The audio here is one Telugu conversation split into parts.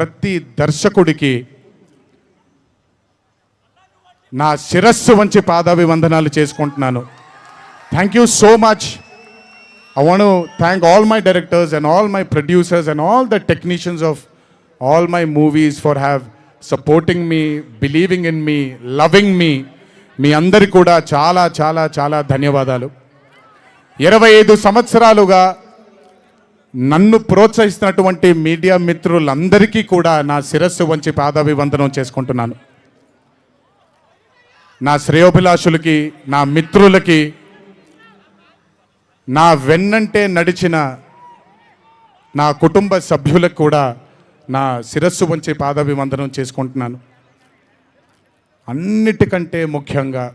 ప్రతి దర్శకుడికి నా శిరస్సు వంచి పాదాభివందనాలు చేసుకుంటున్నాను. Thank you so much. I want to thank all my directors and all my producers and all the technicians of all my movies for have supporting me, believing in me, loving me. మీ అందరి కూడా చాలా చాలా చాలా ధన్యవాదాలు. 25 సంవత్సరాలుగా నన్ను ప్రోత్సహిస్తున్నటువంటి మీడియా మిత్రులందరికీ కూడా నా శిరస్సు వంచి పాదాభివందనం చేసుకుంటున్నాను. నా శ్రేయోభిలాషులకి, నా మిత్రులకి, నా వెన్నంటే నడిచిన నా కుటుంబ సభ్యులకు కూడా నా శిరస్సు వంచి పాదాభివందనం చేసుకుంటున్నాను. అన్నిటికంటే ముఖ్యంగా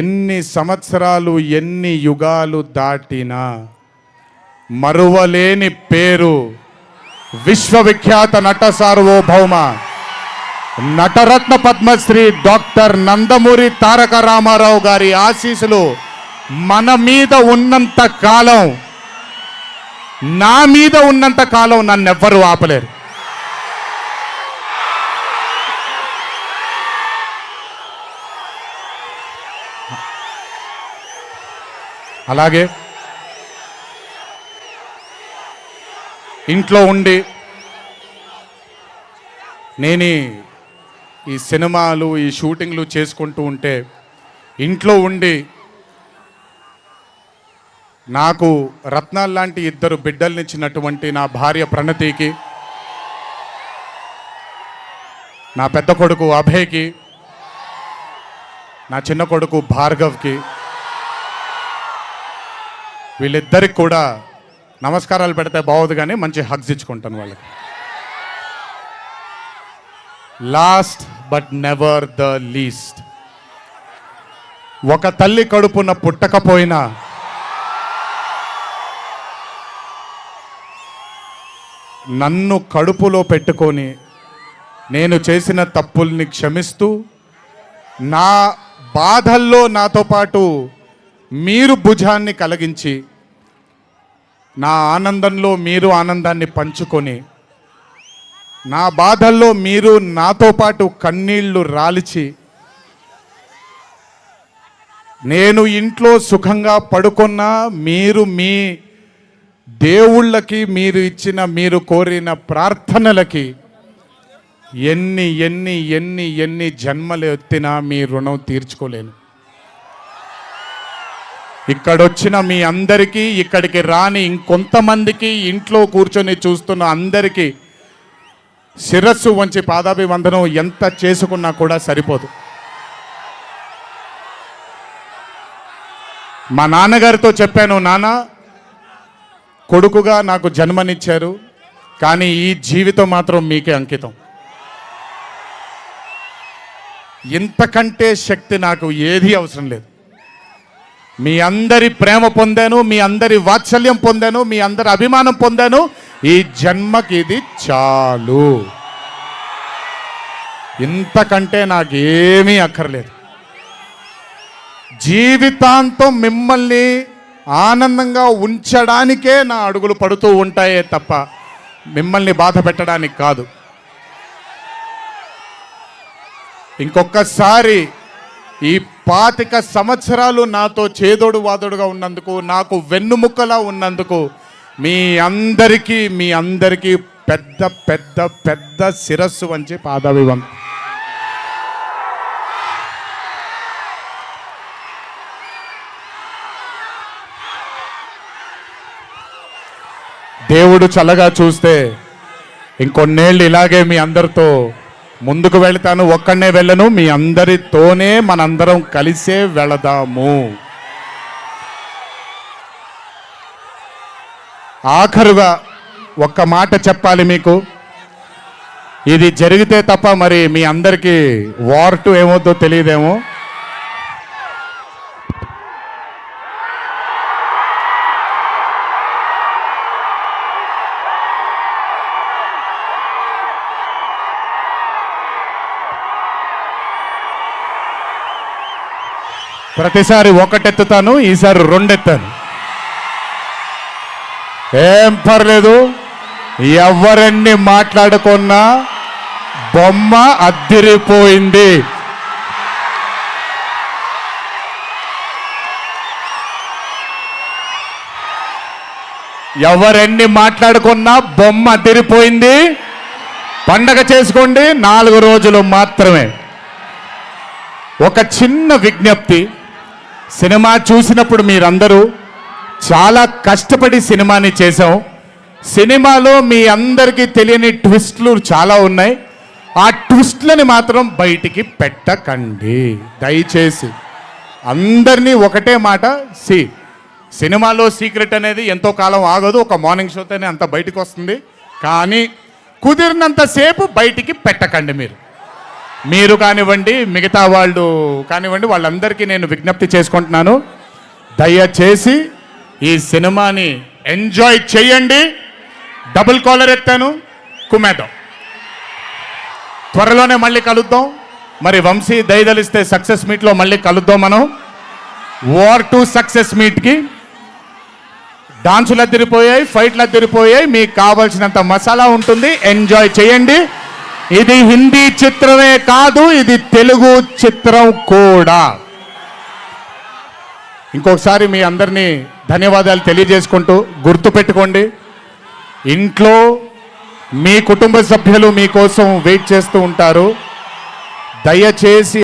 ఎన్ని సంవత్సరాలు ఎన్ని యుగాలు దాటినా మరువలేని పేరు విశ్వవిఖ్యాత నట సార్వభౌమ నటరత్న పద్మశ్రీ డాక్టర్ నందమూరి తారక రామారావు గారి ఆశీస్సులు మన మీద ఉన్నంత కాలం, నా మీద ఉన్నంత కాలం నన్నెవ్వరూ ఆపలేరు. అలాగే ఇంట్లో ఉండి నేను ఈ సినిమాలు ఈ షూటింగ్లు చేసుకుంటూ ఉంటే ఇంట్లో ఉండి నాకు రత్నాలు లాంటి 2 బిడ్డల్నిచ్చినటువంటి నా భార్య ప్రణతికి, నా పెద్ద కొడుకు అభయ్కి, నా చిన్న కొడుకు భార్గవ్కి, వీళ్ళిద్దరికి కూడా నమస్కారాలు పెడితే బాగోదు కానీ మంచి హగ్స్ ఇచ్చుకుంటాను వాళ్ళకి. Last but never the least, ఒక తల్లి కడుపున పుట్టకపోయినా నన్ను కడుపులో పెట్టుకొని నేను చేసిన తప్పుల్ని క్షమిస్తూ నా బాధల్లో నాతో పాటు మీరు భుజాన్ని కలిగించి నా ఆనందంలో మీరు ఆనందాన్ని పంచుకొని నా బాధల్లో మీరు నాతో పాటు కన్నీళ్లు రాల్చి నేను ఇంట్లో సుఖంగా పడుకున్నా మీరు మీ దేవుళ్ళకి మీరు ఇచ్చిన మీరు కోరిన ప్రార్థనలకి ఎన్ని ఎన్ని ఎన్ని ఎన్ని జన్మలు ఎత్తినా మీ రుణం తీర్చుకోలేను. ఇక్కడొచ్చిన మీ అందరికీ, ఇక్కడికి రాని ఇంకొంతమందికి, ఇంట్లో కూర్చొని చూస్తున్న అందరికీ శిరస్సు వంచి పాదాభివందనం ఎంత చేసుకున్నా కూడా సరిపోదు. మా నాన్నగారితో చెప్పాను, నాన్న కొడుకుగా నాకు జన్మనిచ్చారు, కానీ ఈ జీవితం మాత్రం మీకే అంకితం. ఇంతకంటే శక్తి నాకు ఏది అవసరం లేదు. మీ అందరి ప్రేమ పొందాను, మీ అందరి వాత్సల్యం పొందాను, మీ అందరి అభిమానం పొందాను. ఈ జన్మకి ఇది చాలు. ఇంతకంటే నాకేమీ అక్కర్లేదు. జీవితాంతం మిమ్మల్ని ఆనందంగా ఉంచడానికే నా అడుగులు పడుతూ ఉంటాయే తప్ప మిమ్మల్ని బాధ పెట్టడానికి కాదు. ఇంకొకసారి ఈ 25 సంవత్సరాలు నాతో చేదోడు వాదోడుగా ఉన్నందుకు, నాకు వెన్నుముక్కలా ఉన్నందుకు మీ అందరికీ పెద్ద పెద్ద పెద్ద శిరస్సు వంచి పాదాభివందనం. దేవుడు చల్లగా చూస్తే ఇంకొన్నేళ్ళు ఇలాగే మీ అందరితో ముందుకు వెళ్తాను. ఒక్కడనే వెళ్ళను, మీ అందరితోనే మనందరం కలిసే వెళదాము. ఆఖరుగా ఒక్క మాట చెప్పాలి మీకు. ఇది జరిగితే తప్ప మరి మీ అందరికీ వార్ 2 ఏమవుతుందో తెలియదేమో. ప్రతిసారి 1 ఎత్తుతాను, ఈసారి 2 ఎత్తాను. ఏం పర్లేదు, ఎవరన్ని మాట్లాడుకున్నా బొమ్మ అద్దిరిపోయింది. ఎవరెన్ని మాట్లాడుకున్నా బొమ్మ అదిరిపోయింది. పండగ చేసుకోండి, 4 రోజులు మాత్రమే. ఒక చిన్న విజ్ఞప్తి, సినిమా చూసినప్పుడు మీరందరూ చాలా కష్టపడి సినిమాని చేశాం. సినిమాలో మీ అందరికీ తెలియని ట్విస్ట్లు చాలా ఉన్నాయి. ఆ ట్విస్ట్లని మాత్రం బయటికి పెట్టకండి దయచేసి. అందరినీ ఒకటే మాట, సినిమాలో సీక్రెట్ అనేది ఎంతో కాలం ఆగదు, ఒక మార్నింగ్ షోతోనే అంత బయటకు వస్తుంది. కానీ కుదిరినంతసేపు బయటికి పెట్టకండి. మీరు కానివ్వండి, మిగతా వాళ్ళు కానివ్వండి, వాళ్ళందరికీ నేను విజ్ఞప్తి చేసుకుంటున్నాను, దయచేసి ఈ సినిమాని ఎంజాయ్ చేయండి. డబుల్ కాలర్ ఎత్తాను, కుమ్మేద్దాం. త్వరలోనే మళ్ళీ కలుద్దాం. మరి వంశీ దయదలిస్తే సక్సెస్ మీట్లో మళ్ళీ కలుద్దాం. మనం వార్ 2 సక్సెస్ మీట్కి డాన్సులు అద్దరిపోయాయి, ఫైట్లు అద్దరిపోయాయి. మీకు కావాల్సినంత మసాలా ఉంటుంది, ఎంజాయ్ చేయండి. ఇది హిందీ చిత్రమే కాదు, ఇది తెలుగు చిత్రం కూడా. ఇంకొకసారి మీ అందరినీ ధన్యవాదాలు తెలియజేసుకుంటూ, గుర్తుపెట్టుకోండి, ఇంట్లో మీ కుటుంబ సభ్యులు మీకోసం వెయిట్ చేస్తూ ఉంటారు. దయచేసి